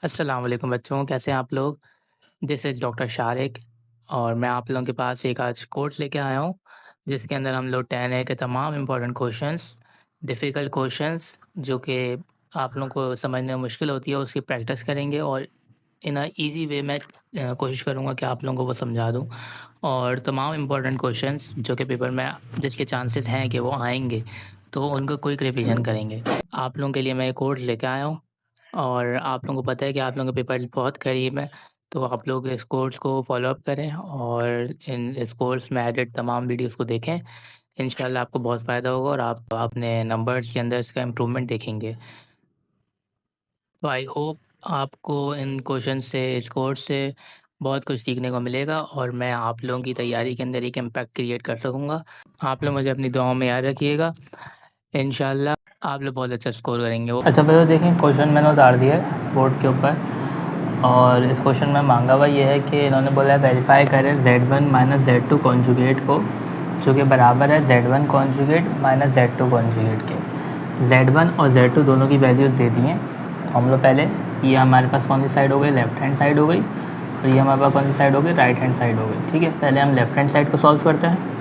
अस्सलाम वालेकुम बच्चों, कैसे हैं आप लोग? दिस इज़ डॉक्टर शारिक और मैं आप लोगों के पास एक आज कोर्स लेके आया हूँ, जिसके अंदर हम लोग 10 ए के तमाम इम्पोर्टेंट क्वेश्चंस, डिफ़िकल्ट क्वेश्चंस जो कि आप लोगों को समझने में मुश्किल होती है, उसकी प्रैक्टिस करेंगे और इन अ ईज़ी वे मैं कोशिश करूँगा कि आप लोगों को वो समझा दूँ। और तमाम इम्पोर्टेंट क्वेश्चंस जो कि पेपर में जिसके चांसेस हैं कि वो आएँगे, तो उनका क्विक रिवीजन करेंगे। आप लोगों के लिए मैं एक कोर्स लेके आया हूँ और आप लोगों को पता है कि आप लोगों के पेपर बहुत करीब है, तो आप लोग इस कोर्स को फ़ॉलो अप करें और इस कोर्स में एडेड तमाम वीडियोज़ को देखें। इंशाल्लाह आपको बहुत फ़ायदा होगा और आप अपने नंबर्स के अंदर इसका इम्प्रूवमेंट देखेंगे। तो आई होप आपको इन क्वेश्चन से, इस कोर्स से बहुत कुछ सीखने को मिलेगा और मैं आप लोगों की तैयारी के अंदर एक इम्पैक्ट क्रिएट कर सकूँगा। आप लोग मुझे अपनी दुआओं में याद रखिएगा। इंशाल्लाह आप लोग बहुत अच्छा स्कोर करेंगे। अच्छा भैया देखें, क्वेश्चन मैंने उतार दिया है बोर्ड के ऊपर और इस क्वेश्चन में मांगा हुआ ये है कि इन्होंने बोला है वेरीफाई करें Z1 माइनस Z2 कॉन्जुगेट को, जो कि बराबर है Z1 conjugate minus Z2 conjugate के। Z1 और Z2 दोनों की वैल्यूज़ दे दी हैं, तो हम लोग पहले ये हमारे पास कौन सी साइड हो गई, लेफ्ट हैंड साइड हो गई, और ये हमारे पास कौन सी साइड हो गई, राइट हैंड साइड हो गई। ठीक है, पहले हम लेफ्ट हैंड साइड को सॉल्व करते हैं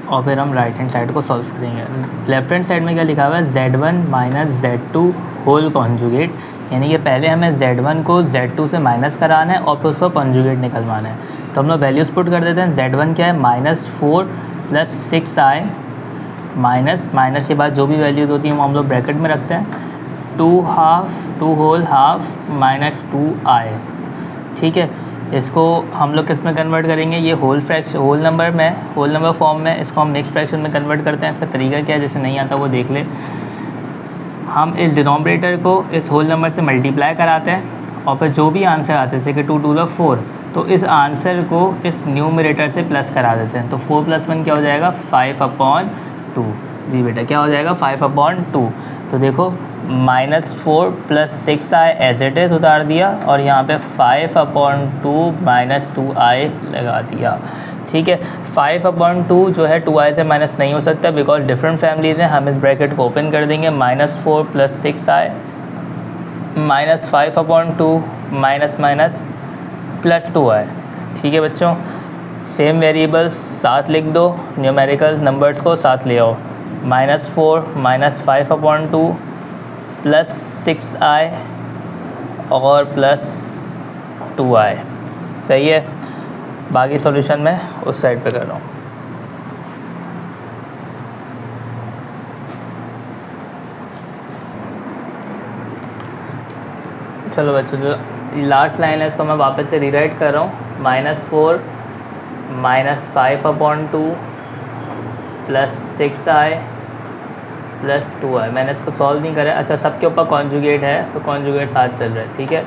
और फिर हम राइट हैंड साइड को सॉल्व करेंगे। लेफ्ट हैंड साइड में क्या लिखा हुआ है, Z1 minus Z2 whole conjugate, यानी कि पहले हमें Z1 को Z2 से माइनस कराना है और फिर उसका कॉन्जुगेट निकलवाना है। तो हम लोग वैल्यूज़ पुट कर देते हैं। Z1 क्या है, -4 + 6i, माइनस के बाद जो भी वैल्यूज़ होती हैं वो हम लोग ब्रैकेट में रखते हैं। 2 होल हाफ माइनस 2i। ठीक है, इसको हम लोग किस में कन्वर्ट करेंगे, ये होल नंबर फॉर्म में इसको हम मिक्स फ्रैक्शन में कन्वर्ट करते हैं। इसका तरीका क्या है, जैसे नहीं आता वो देख ले। हम इस डिनोमिनेटर को इस होल नंबर से मल्टीप्लाई कराते हैं और फिर जो भी आंसर आते हैं, जैसे कि 2 × 4, तो इस आंसर को इस न्यूमरेटर से प्लस करा देते हैं। तो 4 + 1 क्या हो जाएगा, 5/2। जी बेटा, क्या हो जाएगा, 5/2। तो देखो -4 + 6i एज इट इज़ उतार दिया और यहाँ पे 5/2 - 2i लगा दिया। ठीक है, 5/2 जो है 2i से माइनस नहीं हो सकता बिकॉज डिफरेंट फैमिलीज़ हैं। हम इस ब्रैकेट को ओपन कर देंगे, -4 + 6i -5/2 माइनस प्लस 2i। ठीक है बच्चों, सेम वेरिएबल्स साथ लिख दो, न्यूमेरिकल नंबर्स को साथ ले आओ। -4 -5/2 + 6i और +2i। सही है, बाकी सॉल्यूशन मैं उस साइड पे कर रहा हूँ। चलो बच्चों, जो लास्ट लाइन है इसको मैं वापस से रीराइट कर रहा हूँ। -4 -5/2 + 6i + 2i। मैंने इसको सॉल्व नहीं करा। अच्छा, सबके ऊपर कॉन्जुगेट है तो कॉन्जुगेट साथ चल रहा है। ठीक है,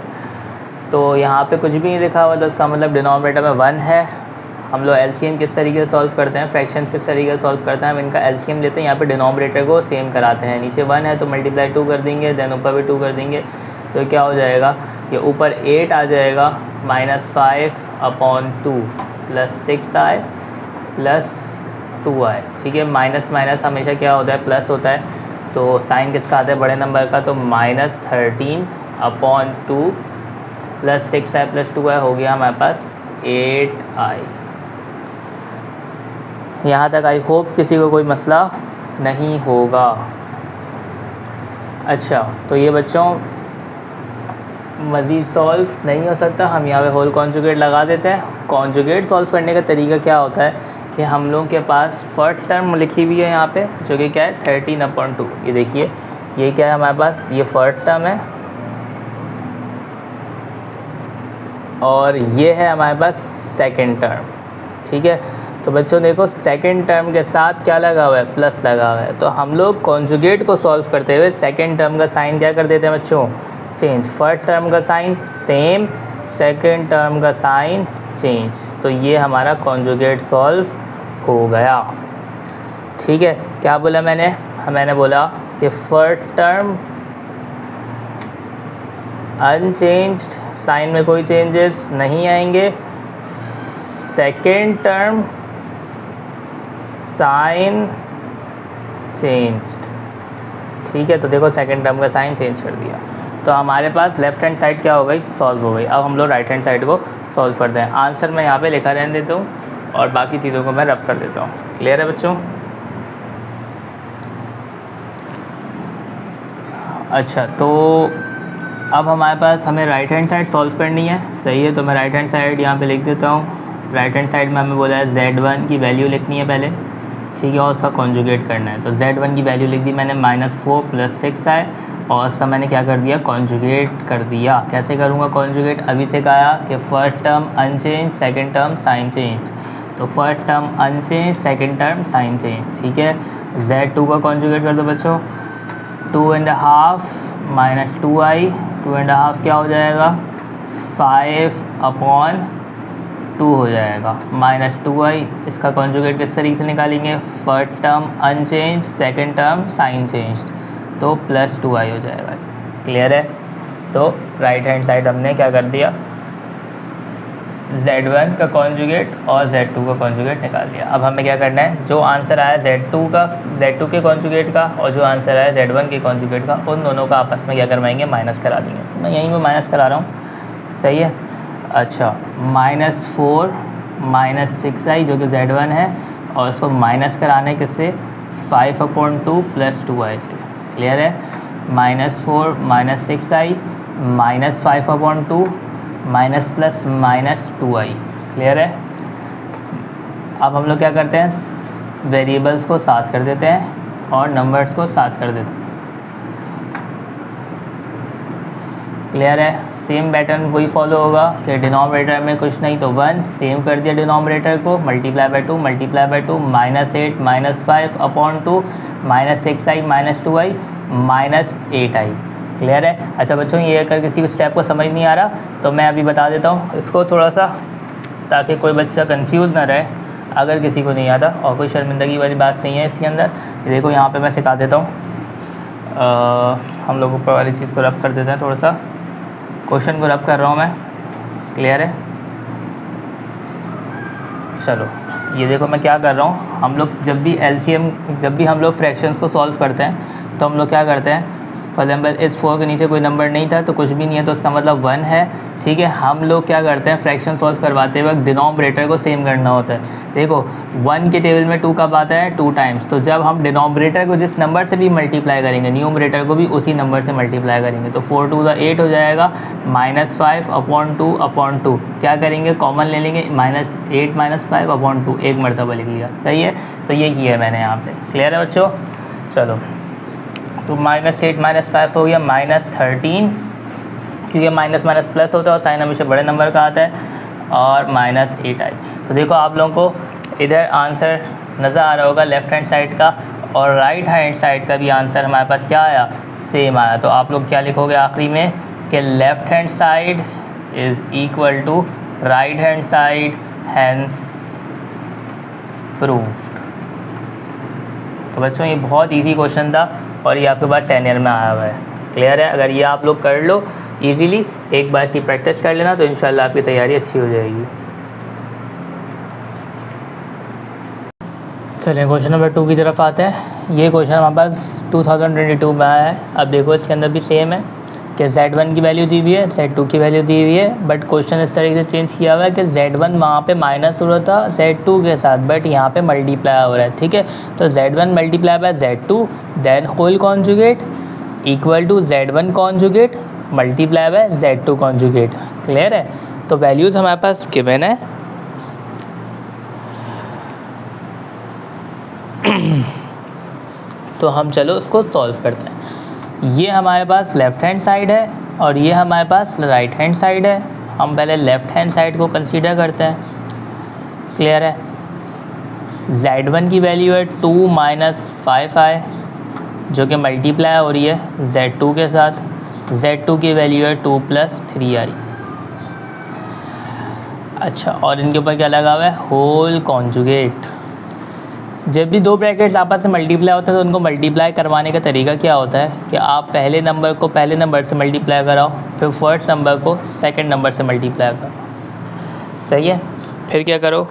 तो यहाँ पे कुछ भी नहीं लिखा हुआ, तो इसका मतलब डिनोमिनेटर में 1 है। हम लोग एलसीएम किस तरीके से सॉल्व करते हैं, फ्रैक्शन किस तरीके से सॉल्व करते हैं, हम इनका एलसीएम लेते हैं, यहाँ पे डिनोमिनेटर को सेम कराते हैं। नीचे 1 है तो मल्टीप्लाई 2 कर देंगे, देन ऊपर भी 2 कर देंगे, तो क्या हो जाएगा, ये ऊपर 8 आ जाएगा, -5/2 + 6i + 2i। ठीक है, माइनस माइनस हमेशा क्या होता है, प्लस होता है, तो साइन किसका आता है, बड़े नंबर का, तो -13/2 + 6i + 2i हो गया हमारे पास 8i। यहाँ तक आई होप किसी को कोई मसला नहीं होगा। अच्छा, तो ये बच्चों मज़ीद सॉल्व नहीं हो सकता, हम यहाँ पे होल कॉन्जुगेट लगा देते हैं। कॉन्जुगेट सॉल्व करने का तरीका क्या होता है कि हम लोगों के पास फर्स्ट टर्म लिखी हुई है यहाँ पे, जो कि क्या है, 13/2। ये देखिए, ये क्या है हमारे पास, ये फर्स्ट टर्म है और ये है हमारे पास सेकंड टर्म। ठीक है, तो बच्चों देखो सेकंड टर्म के साथ क्या लगा हुआ है, प्लस लगा हुआ है। तो हम लोग कॉन्जुगेट को सॉल्व करते हुए सेकंड टर्म का साइन क्या कर देते हैं बच्चों, चेंज। फर्स्ट टर्म का साइन सेम, सेकंड टर्म का साइन चेंज, तो ये हमारा कॉन्जुगेट सॉल्व हो गया। ठीक है, क्या बोला मैंने बोला कि फर्स्ट टर्म अनचेंज्ड, साइन में कोई चेंजेस नहीं आएंगे। Second term sign changed. ठीक है, तो देखो सेकेंड टर्म का साइन चेंज कर दिया। तो हमारे पास लेफ्ट हैंड साइड क्या हो गई, सॉल्व हो गई। अब हम लोग राइट हैंड साइड को सॉल्व करते हैं। आंसर मैं यहाँ पे लिखा रहने देता हूँ और बाकी चीज़ों को मैं रब कर देता हूँ। क्लियर है बच्चों? अच्छा, तो अब हमारे पास हमें राइट हैंड साइड सॉल्व करनी है, सही है। तो मैं राइट हैंड साइड यहाँ पे लिख देता हूँ। राइट हैंड साइड में हमें बोला है Z1 की वैल्यू लिखनी है पहले, ठीक है, और उसका कॉन्जुगेट करना है। तो Z1 की वैल्यू लिख दी मैंने -4 + 6 आए, और उसका मैंने क्या कर दिया, कॉन्जुगेट कर दिया। कैसे करूँगा कॉन्जुगेट? अभी से कहा कि first term unchange, second term sign change. तो first term unchange, second term sign change, ठीक है। Z2 का कॉन्जुगेट कर दो बच्चों, 2.5 - 2i, 2.5 क्या हो जाएगा, 5/2 हो जाएगा, -2i। इसका कॉन्जुगेट किस तरीके से निकालेंगे, first term unchange, second term sign change, तो +2i हो जाएगा। क्लियर है? तो राइट हैंड साइड हमने क्या कर दिया, Z1 का कॉन्जुगेट और Z2 का कॉन्जुगेट निकाल लिया। अब हमें क्या करना है, जो आंसर आया Z2 के कॉन्जुगेट का और जो आंसर आया Z1 के कॉन्जुगेट का, उन दोनों का आपस में क्या करवाएंगे, माइनस करा देंगे। तो मैं यहीं पे माइनस करा रहा हूँ, सही है। अच्छा, -4 - 6i जो कि Z1 है, और उसको माइनस कराने किससे, 5/2 + 2i से। क्लियर है? -4 - 6i -5/2 minus plus -2i। Clear है? अब हम लोग क्या करते हैं, वेरिएबल्स को साथ कर देते हैं और नंबर्स को साथ कर देते हैं। क्लियर है? सेम पैटर्न वही फॉलो होगा कि डिनोमिनेटर में कुछ नहीं तो 1, सेम कर दिया डिनोमिनेटर को, × 2 × 2 -8 -5/2 -6i -2i -8i। क्लियर है? अच्छा बच्चों, ये अगर किसी को स्टेप को समझ नहीं आ रहा तो मैं अभी बता देता हूँ इसको थोड़ा सा, ताकि कोई बच्चा कंफ्यूज ना रहे अगर किसी को नहीं आता, और कोई शर्मिंदगी वाली बात नहीं है इसके अंदर। देखो यहाँ पे मैं सिखा देता हूँ, हम लोग ऊपर वाली चीज़ को रब कर देते हैं, थोड़ा सा क्वेश्चन को रब कर रहा हूँ मैं। क्लियर है? चलो ये देखो मैं क्या कर रहा हूँ, हम लोग जब भी हम लोग फ्रैक्शंस को सॉल्व करते हैं तो हम लोग क्या करते हैं, फॉर एग्जाम्पल इस 4 के नीचे कोई नंबर नहीं था तो कुछ भी नहीं है, तो उसका मतलब 1 है, ठीक है। हम लोग क्या करते हैं, फ्रैक्शन सॉल्व करवाते वक्त डिनोमिनेटर को सेम करना होता है। देखो 1 के टेबल में 2 कब आता है, 2 टाइम्स, तो जब हम डिनोमिनेटर को जिस नंबर से भी मल्टीप्लाई करेंगे, न्यूमरेटर को भी उसी नंबर से मल्टीप्लाई करेंगे। तो 4 × 2 = 8 हो जाएगा, -5/2/2 क्या करेंगे, कॉमन ले लेंगे, -8 - 5/2 एक मरतबा लिख लिया, सही है। तो ये किया है मैंने यहाँ पे। क्लियर है बच्चों? चलो, तो -8 - 5 हो गया -13, क्योंकि माइनस माइनस प्लस होता है और साइन हमेशा बड़े नंबर का आता है, और -8i। तो देखो आप लोगों को इधर आंसर नज़र आ रहा होगा लेफ़्ट हैंड साइड का, और राइट हैंड साइड का भी आंसर हमारे पास क्या आया, सेम आया। तो आप लोग क्या लिखोगे आखिरी में कि left hand side is = right hand side, hence proved. तो बच्चों ये बहुत इजी क्वेश्चन था और ये आपके पास 10 ईयर में आया हुआ है। क्लियर है? अगर ये आप लोग कर लो इजीली, एक बार इसकी प्रैक्टिस कर लेना, तो इंशाल्लाह आपकी तैयारी अच्छी हो जाएगी। चलिए क्वेश्चन नंबर 2 की तरफ आते हैं। ये क्वेश्चन हमारे पास 2022 में आया है। अब देखो इसके अंदर भी सेम है कि Z1 की वैल्यू दी हुई है, Z2 की वैल्यू दी हुई है, बट क्वेश्चन इस तरीके से चेंज किया हुआ है कि Z1 वहाँ पे माइनस हो रहा था Z2 के साथ, बट यहाँ पे मल्टीप्लाई हो रहा है, ठीक है। तो Z1 × Z2 then whole conjugate = Z1 conjugate × Z2 conjugate. Clear है? तो वैल्यूज़ हमारे पास गिवन है। तो हम चलो उसको सॉल्व करते हैं। ये हमारे पास लेफ़्ट हैंड साइड है और ये हमारे पास राइट हैंड साइड है। हम पहले लेफ़्ट हैंड साइड को कंसीडर करते हैं। क्लियर है? Z1 की वैल्यू है 2 - 5i, जो कि मल्टीप्लाई हो रही है Z2 के साथ। Z2 की वैल्यू है 2 + 3i। अच्छा, और इनके ऊपर क्या लगा हुआ है, होल कॉन्जुगेट। जब भी दो ब्रैकेट्स आपस में मल्टीप्लाई होते हैं तो उनको मल्टीप्लाई करवाने का तरीका क्या होता है कि आप पहले नंबर को पहले नंबर से मल्टीप्लाई कराओ, फिर फर्स्ट नंबर को सेकंड नंबर से मल्टीप्लाई करो, सही है। फिर क्या करो,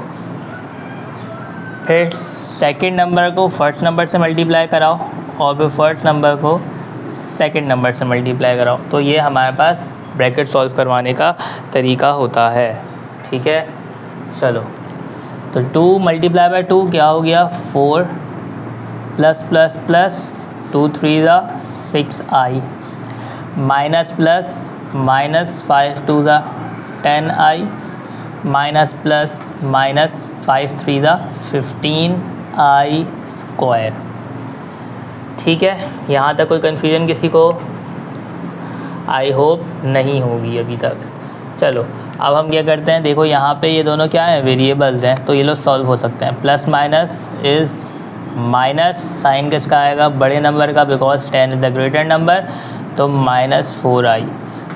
फिर सेकंड नंबर को फर्स्ट नंबर से मल्टीप्लाई कराओ और फिर फर्स्ट नंबर को सेकंड नंबर से मल्टीप्लाई कराओ। तो ये हमारे पास ब्रैकेट सॉल्व करवाने का तरीका होता है। ठीक है, चलो तो 2 मल्टीप्लाई बाय 2 क्या हो गया 4 प्लस प्लस प्लस 2 3 ज़ा 6i माइनस प्लस माइनस 5 2 ज़ा 10i माइनस प्लस माइनस 5 3 ज़ा 15i स्क्वायर। ठीक है, यहाँ तक कोई कन्फ्यूजन किसी को? आई होप नहीं होगी अभी तक। चलो अब हम क्या करते हैं, देखो यहाँ पे ये दोनों क्या हैं, वेरिएबल्स हैं, तो ये लोग सॉल्व हो सकते हैं। Plus minus is minus, sign किसका आएगा, बड़े नंबर का, because 10 is the greater number, तो minus 4i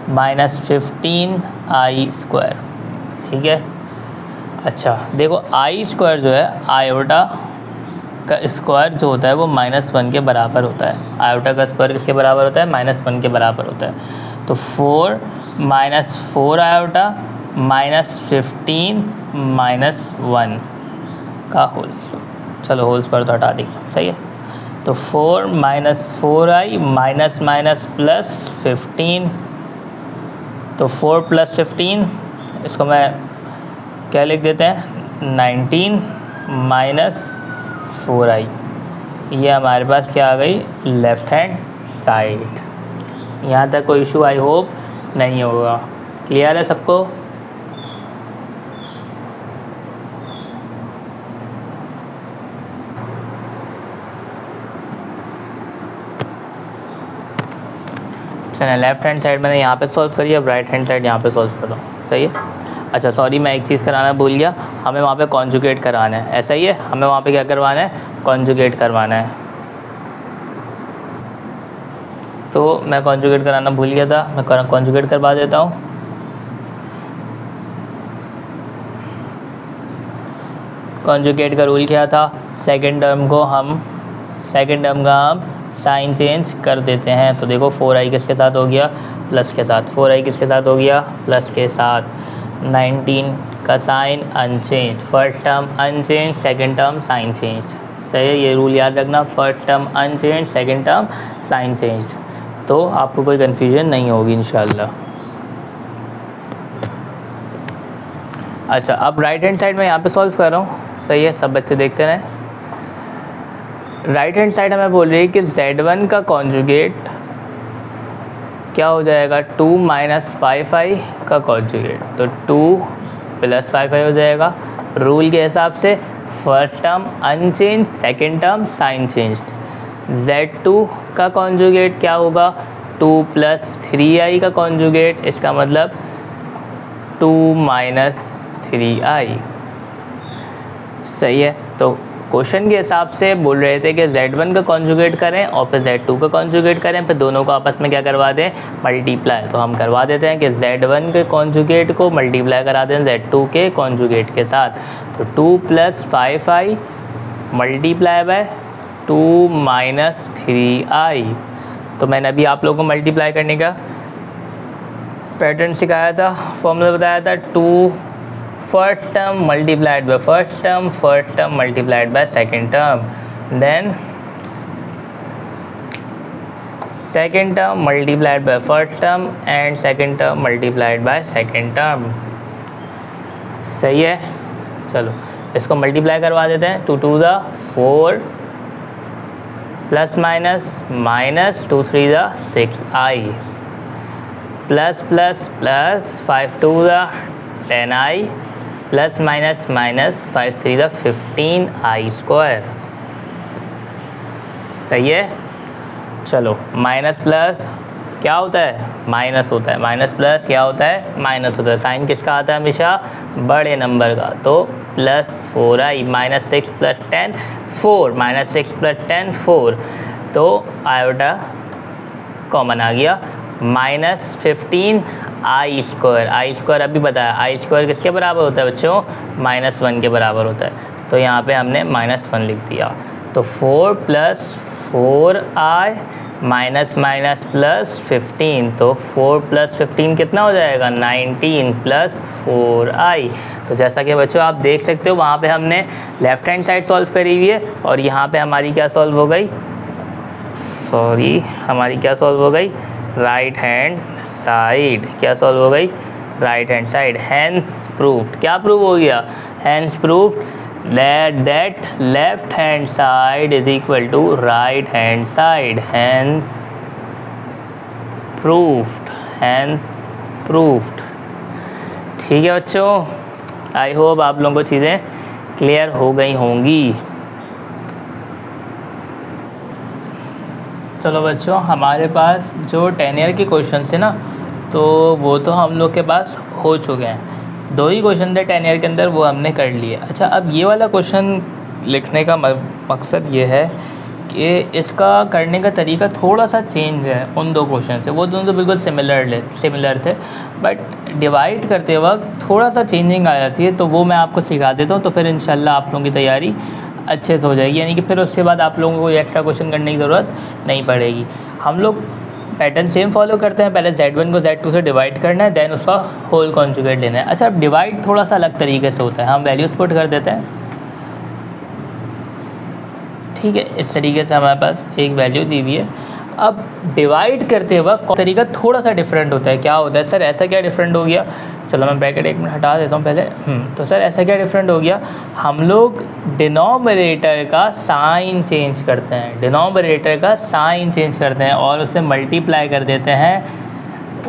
minus 15i square. ठीक है, अच्छा देखो आई स्क्वायर जो है, आयोटा का स्क्वायर जो होता है वो -1 के बराबर होता है। आयोटा का स्क्वायर किसके बराबर होता है, -1 के बराबर होता है। तो 4 माइनस 4 आयोटा माइनस 15 माइनस 1 का होल। चलो होल स्क्वायर तो हटा देंगे, सही है। तो 4 minus 4i minus minus plus 15, तो 4 प्लस 15, इसको मैं क्या लिख देते हैं 19 माइनस 4i। ये हमारे पास क्या आ गई, लेफ़्ट हैंड साइड। यहाँ तक कोई इशू आई होप नहीं होगा। क्लियर है सबको? चलिए लेफ़्ट हैंड साइड मैंने यहाँ पे सॉल्व करी, अब राइट हैंड साइड यहाँ पे सॉल्व करो, सही है। अच्छा सॉरी, मैं एक चीज़ कराना भूल गया, हमें वहाँ पे कॉन्जुगेट कराना है, ऐसा ही है, हमें वहाँ पे क्या करवाना है, कॉन्जुगेट करवाना है। तो मैं कॉन्जुगेट कराना भूल गया था, मैं कॉन्जुगेट करवा देता हूँ। कॉन्जुगेट का रूल क्या था, सेकंड टर्म का हम साइन चेंज कर देते हैं। तो देखो 4i किसके साथ हो गया, प्लस के साथ, 4i किसके साथ हो गया, प्लस के साथ। 19 का sign unchange, first term unchange, second term sign change, सही है, ये रूल याद रखना, first term unchange, second term sign changed, तो आपको कोई कन्फ्यूजन नहीं होगी इंशाल्लाह। अच्छा अब राइट हैंड साइड में यहाँ पे सॉल्व कर रहा हूँ, सही है, सब बच्चे देखते रहें। राइट हैंड साइड हमें बोल रही है कि z1 का कॉन्जुगेट क्या हो जाएगा, 2 माइनस 5i का कॉन्जुगेट, तो 2 प्लस 5i हो जाएगा। रूल के हिसाब से first term unchange, second term sign changed. z2 का कॉन्जुगेट क्या होगा, 2 प्लस 3i का कॉन्जुगेट, इसका मतलब 2 माइनस 3i, सही है। तो क्वेश्चन के हिसाब से बोल रहे थे कि z1 का कॉन्जुगेट करें और फिर z2 का कॉन्जुगेट करें, फिर दोनों को आपस में क्या करवा दें, मल्टीप्लाई। तो हम करवा देते हैं कि z1 के कॉन्जुगेट को मल्टीप्लाई करा दें z2 के कॉन्जुगेट के साथ। तो 2 plus 5i multiply by 2 minus 3i। तो मैंने अभी आप लोगों को मल्टीप्लाई करने का पैटर्न सिखाया था, फॉर्मूला बताया था, 2 first term multiplied by first term multiplied by second term, then second term multiplied by first term and second term multiplied by second term, सही है। चलो इसको मल्टीप्लाई करवा देते हैं, 2 2 ज़ा 4 प्लस माइनस माइनस 2 3 ज़ा 6i प्लस प्लस प्लस 5 2 ज़ा 10i प्लस माइनस माइनस 5 3 ज़ा 15i स्क्वायर, सही है। चलो माइनस प्लस क्या होता है, माइनस होता है, माइनस प्लस क्या होता है, माइनस होता है। साइन किसका आता है, हमेशा बड़े नंबर का, तो plus 4i minus 6 plus 10 4 minus 6 plus 10 4, तो आयोटा कॉमन आ गया, minus 15i square. I square अभी बताया, आई स्क्वायर किसके बराबर होता है बच्चों, -1 के बराबर होता है। तो यहाँ पे हमने -1 लिख दिया। तो 4 plus 4i minus minus plus 15, तो 4 प्लस 15 कितना हो जाएगा, 19 प्लस 4i। तो जैसा कि बच्चों आप देख सकते हो, वहाँ पे हमने लेफ़्ट हैंड साइड सॉल्व करी हुई है और यहाँ पे हमारी क्या सॉल्व हो गई, सॉरी हमारी क्या सॉल्व हो गई, राइट हैंड साइड, क्या सॉल्व हो गई, right hand side. Hence proved, क्या प्रूव हो गया, hence proved that left hand side is equal to right hand side. Hence proved, hence proved. ठीक है बच्चों, आई होप आप लोगों को चीज़ें क्लियर हो गई होंगी। चलो बच्चों, हमारे पास जो 10 ईयर के क्वेश्चन थे ना, तो वो तो हम लोग के पास हो चुके हैं। 2 ही क्वेश्चन थे 10 ईयर के अंदर, वो हमने कर लिए। अच्छा, अब ये वाला क्वेश्चन लिखने का मकसद ये है कि इसका करने का तरीका थोड़ा सा चेंज है उन 2 क्वेश्चन से। वो दोनों तो बिल्कुल सिमिलर थे, बट डिवाइड करते वक्त थोड़ा सा चेंजिंग आ जाती है, तो वो मैं आपको सिखा देता हूँ। तो फिर इंशाल्लाह आप लोगों की तैयारी अच्छे से हो जाएगी, यानी कि फिर उसके बाद आप लोगों को कोई एक्स्ट्रा क्वेश्चन करने की ज़रूरत नहीं पड़ेगी। हम लोग पैटर्न सेम फॉलो करते हैं, पहले Z1 को Z2 से डिवाइड करना है, देन उसका होल कॉन्जुगेट लेना है। अच्छा, अब डिवाइड थोड़ा सा अलग तरीके से होता है, हम वैल्यूज पुट कर देते हैं। ठीक है, इस तरीके से हमारे पास एक वैल्यू दी हुई है। अब डिवाइड करते वक्त तरीका थोड़ा सा डिफरेंट होता है। क्या होता है सर, ऐसा क्या डिफरेंट हो गया, चलो मैं ब्रैकेट 1 मिनट हटा देता हूँ पहले। तो सर ऐसा क्या डिफरेंट हो गया, हम लोग डिनोमिनेटर का साइन चेंज करते हैं, डिनोमिनेटर का साइन चेंज करते हैं और उसे मल्टीप्लाई कर देते हैं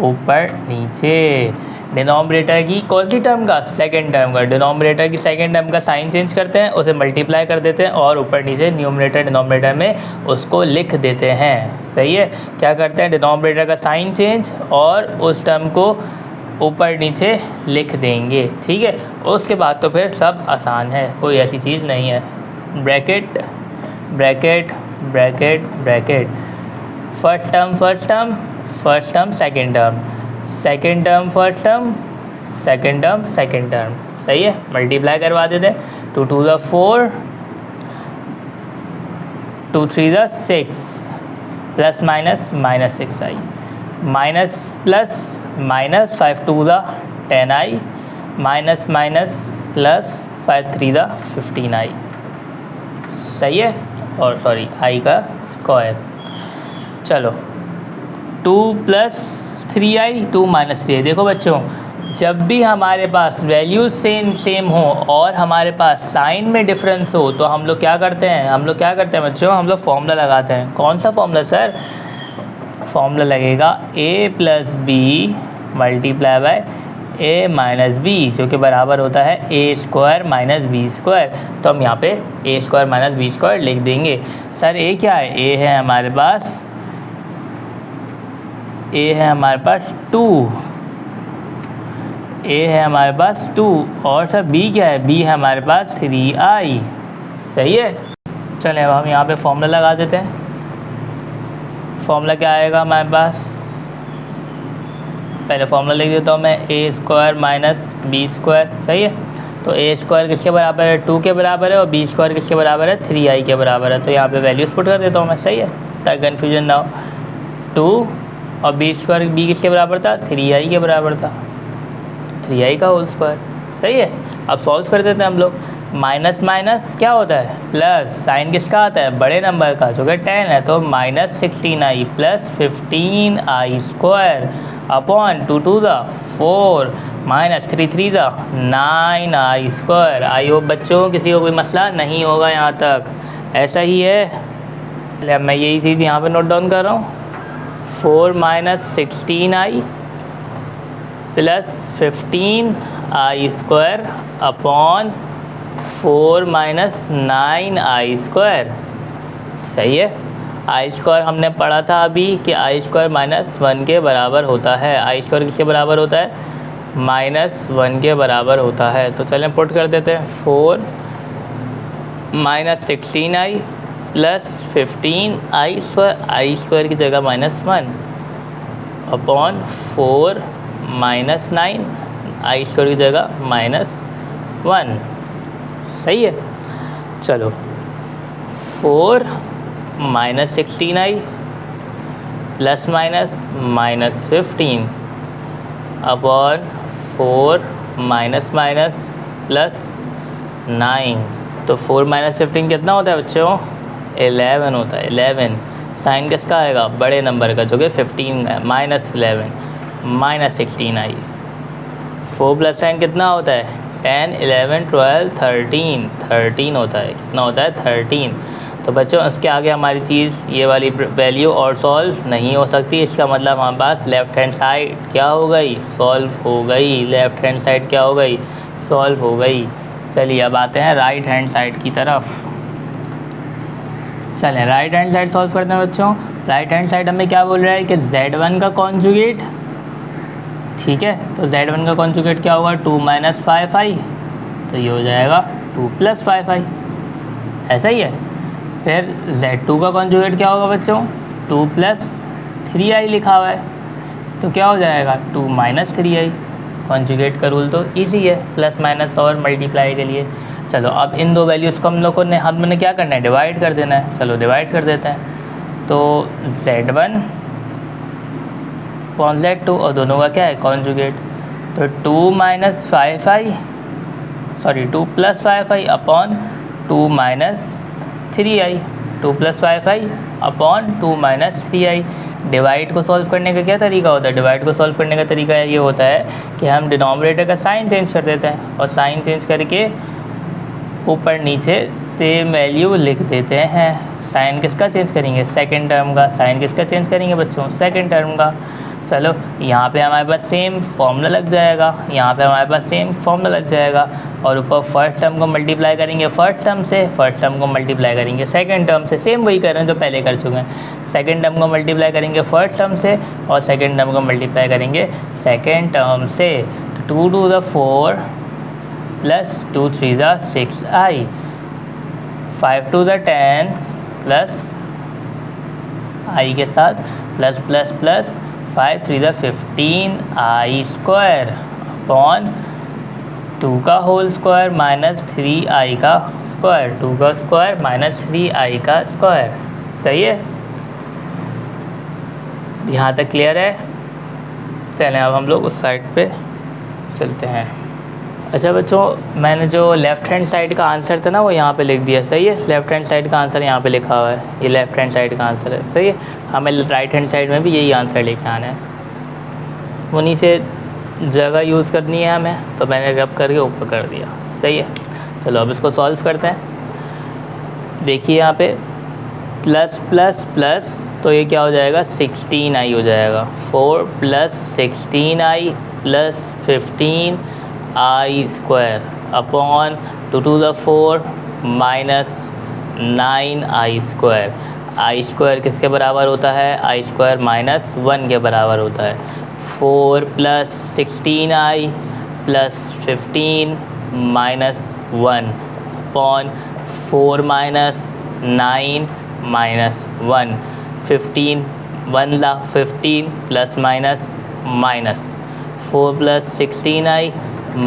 ऊपर नीचे। डिनोमिनेटर की कौन सी टर्म का, सेकंड टर्म का, डिनोमिनेटर की सेकंड टर्म का साइन चेंज करते हैं, उसे मल्टीप्लाई कर देते हैं और ऊपर नीचे न्यूमरेटर डिनोमिनेटर में उसको लिख देते हैं। सही है, क्या करते हैं, डिनोमिनेटर का साइन चेंज और उस टर्म को ऊपर नीचे लिख देंगे। ठीक है, उसके बाद तो फिर सब आसान है, कोई ऐसी चीज़ नहीं है। Bracket bracket bracket bracket, first term first term, first term second term, second term first term, second term second term. सही है, मल्टीप्लाई करवा देते हैं। 2 2 ज़ा 4, 2 3 ज़ा 6, प्लस माइनस माइनस 6 आई, माइनस प्लस माइनस 5 2 ज़ा 10 आई, माइनस माइनस प्लस 5 3 ज़ा 15 आई। सही है, और सॉरी आई का स्क्वायर। चलो 2 प्लस 3 आई, 2 माइनस 3 आई। देखो बच्चों, जब भी हमारे पास वैल्यूज सेम हो और हमारे पास साइन में डिफरेंस हो, तो हम लोग क्या करते हैं, बच्चों, हम लोग फॉर्मूला लगाते हैं। कौन सा फॉर्मूला सर, फॉर्मूला लगेगा a plus B multiply by a minus B, जो कि बराबर होता है a square minus B square. तो हम यहाँ पे a square minus B square लिख देंगे। सर a क्या है, a है हमारे पास, a है हमारे पास 2, a है हमारे पास 2, और सर b क्या है, b है हमारे पास 3i। सही है, चलें अब हम यहाँ पे फॉर्मूला लगा देते हैं। फॉर्मूला क्या आएगा हमारे पास, पहले फॉर्मूला लिख देता हूँ मैं, a square minus B square. सही है, तो a स्क्वायर किसके बराबर है, 2 के बराबर है, और b स्क्वायर किसके बराबर है, 3i के बराबर है। तो यहाँ पे वैल्यूज पुट कर देता हूँ मैं। सही है, ताकि कन्फ्यूजन ना हो। 2 और b स्क्वायर, b किसके बराबर था, 3i के बराबर था, 3i का होल स्क्वायर। सही है, अब सॉल्व कर देते हैं हम लोग। माइनस माइनस क्या होता है, प्लस, साइन किसका आता है, बड़े नंबर का, जो कि 10 है। तो minus 16i plus 15i square upon 2 2 ज़ा 4 माइनस 3 3 ज़ा 9i स्क्वायर। आई होप बच्चों किसी को कोई मसला नहीं होगा यहाँ तक, ऐसा ही है। अब मैं यही चीज़ यहाँ पे नोट डाउन कर रहा हूँ। 4 minus 16i plus 15i square upon 4 minus 9i square. सही है, आई स्क्वायर हमने पढ़ा था अभी कि आई स्क्वायर माइनस 1 के बराबर होता है। आई स्क्वायर किसके बराबर होता है, माइनस 1 के बराबर होता है। तो चलें पुट कर देते हैं, 4 minus 16i plus 15i square, i square की जगह minus 1 upon 4 minus 9, i square की जगह माइनस 1। सही है, चलो 4 minus 16i plus minus minus 15 upon 4 minus minus plus 9। तो 4 माइनस 15 कितना होता है बच्चों, 11 होता है, 11। साइन किसका आएगा, बड़े नंबर का, जो कि 15 है, -11 -16 आई। 4 प्लस साइन कितना होता है, 10 11 12 13 होता है, कितना होता है, 13। तो बच्चों इसके आगे हमारी चीज़ ये वाली वैल्यू और सॉल्व नहीं हो सकती। इसका मतलब हमारे पास लेफ़्ट हैंड साइड क्या हो गई, सॉल्व हो गई। लेफ़्ट हैंड साइड क्या हो गई, सॉल्व हो गई। चलिए अब आते हैं राइट हैंड साइड की तरफ। चलें राइट हैंड साइड सॉल्व करते हैं बच्चों। राइट हैंड साइड हमें क्या बोल रहा है कि Z1 का कॉन्जुगेट, ठीक है, तो Z1 का कॉन्जुगेट क्या होगा, 2 - 5i, तो ये हो जाएगा 2 + 5i, ऐसा ही है। फिर Z2 का कॉन्जुगेट क्या होगा बच्चों, 2 + 3i लिखा हुआ है, तो क्या हो जाएगा 2 - 3i। कॉन्जुगेट का रूल तो इजी है, प्लस माइनस और मल्टीप्लाई के लिए। चलो अब इन दो वैल्यूज़ को हमने क्या करना है, डिवाइड कर देना है। चलो डिवाइड कर देते हैं। तो Z1 अपॉन Z2 और दोनों का क्या है, कॉन्जुगेट, तो 2 - 5i upon 2 - 3i, 2 + 5i upon 2 - 3i। Divide को सॉल्व करने का क्या तरीका होता है, डिवाइड को सॉल्व करने का तरीका ये होता है कि हम डिनोमिनेटर का साइन चेंज कर देते हैं और साइन चेंज करके ऊपर नीचे सेम वैल्यू लिख देते हैं। साइन किसका चेंज करेंगे, सेकंड टर्म का। साइन किसका चेंज करेंगे बच्चों, सेकंड टर्म का। चलो यहाँ पे हमारे पास सेम फॉर्मूला लग जाएगा, यहाँ पे हमारे पास सेम फॉर्मूला लग जाएगा, और ऊपर फर्स्ट टर्म को मल्टीप्लाई करेंगे फर्स्ट टर्म से, फर्स्ट टर्म को मल्टीप्लाई करेंगे सेकंड टर्म से। सेम वही कर रहे हैं जो पहले कर चुके हैं। सेकंड टर्म को मल्टीप्लाई करेंगे फर्स्ट टर्म से और सेकंड टर्म को मल्टीप्लाई करेंगे सेकंड टर्म से। 2 to the 4 + 2 3 the 6i, 5 to the 10 plus i के साथ plus plus plus 5 3 the 15i² upon 2 का होल स्क्वायर माइनस 3i का स्क्वायर, 2 का स्क्वायर माइनस 3i का स्क्वायर। सही है, यहाँ तक क्लियर है। चलें अब हम लोग उस साइड पे चलते हैं। अच्छा बच्चों, मैंने जो लेफ़्ट हैंड साइड का आंसर था ना वो यहाँ पे लिख दिया। सही है, लेफ़्ट हैंड साइड का आंसर यहाँ पे लिखा हुआ है, ये लेफ़्ट हैंड साइड का आंसर है। सही है, हमें राइट हैंड साइड में भी यही आंसर लेके आना है। वो नीचे जगह यूज़ करनी है हमें, तो मैंने रब करके ऊपर कर दिया। सही है, चलो अब इसको सॉल्व करते हैं। देखिए यहाँ पे प्लस प्लस प्लस, तो ये क्या हो जाएगा, 16i हो जाएगा। 4 + 16i + 15i² upon 2 to the 4 - 9i²। i² किसके बराबर होता है, i² -1 के बराबर होता है। 4 + 16i + 15 - 1 अपॉन 4 - 9 - 1। 15 1 ला 15 plus minus minus 4 + 16i -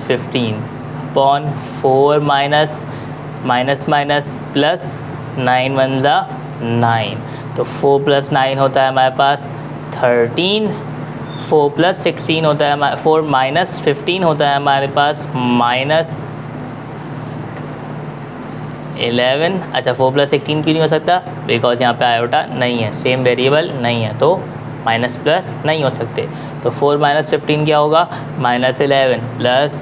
15 upon 4 minus minus minus plus 9 1 ला 9, तो 4 + 9 होता है हमारे पास 13। 4 + 16 होता है 4 - 15 होता है हमारे पास -11। अच्छा 4 + 16 क्यों नहीं हो सकता, बिकॉज यहाँ पे आयोटा नहीं है, सेम वेरिएबल नहीं है, तो माइनस प्लस नहीं हो सकते। तो 4 - 15 क्या होगा, -11 +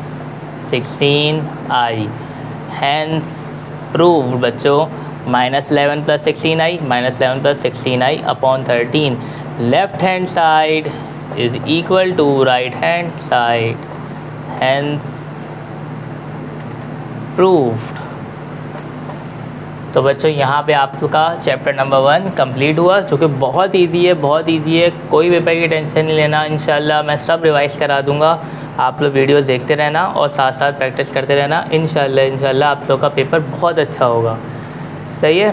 16i। हैंस प्रूव्ड बच्चों, -11 + 16i -11 + 16i upon 13 left hand side is equal to right hand side, hence proved. तो बच्चों यहाँ पे आपका चैप्टर नंबर 1 कंप्लीट हुआ, जो कि बहुत इजी है, बहुत इजी है। कोई पेपर की टेंशन नहीं लेना, इंशाल्लाह मैं सब रिवाइज़ करा दूँगा। आप लोग वीडियोस देखते रहना और साथ साथ प्रैक्टिस करते रहना। इंशाल्लाह आप लोग का पेपर बहुत अच्छा होगा। सही है,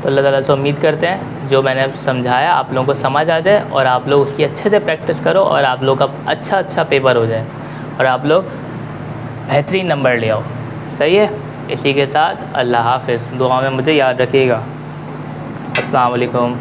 तो अल्लाह ताला से उम्मीद करते हैं जो मैंने समझाया आप लोगों को समझ आ जाए और आप लोग उसकी अच्छे से प्रैक्टिस करो और आप लोग का अच्छा पेपर हो जाए और आप लोग बेहतरीन नंबर ले आओ। सही है, इसी के साथ अल्लाह हाफ़िज़। दुआ में मुझे याद रखिएगा। अस्सलाम वालेकुम।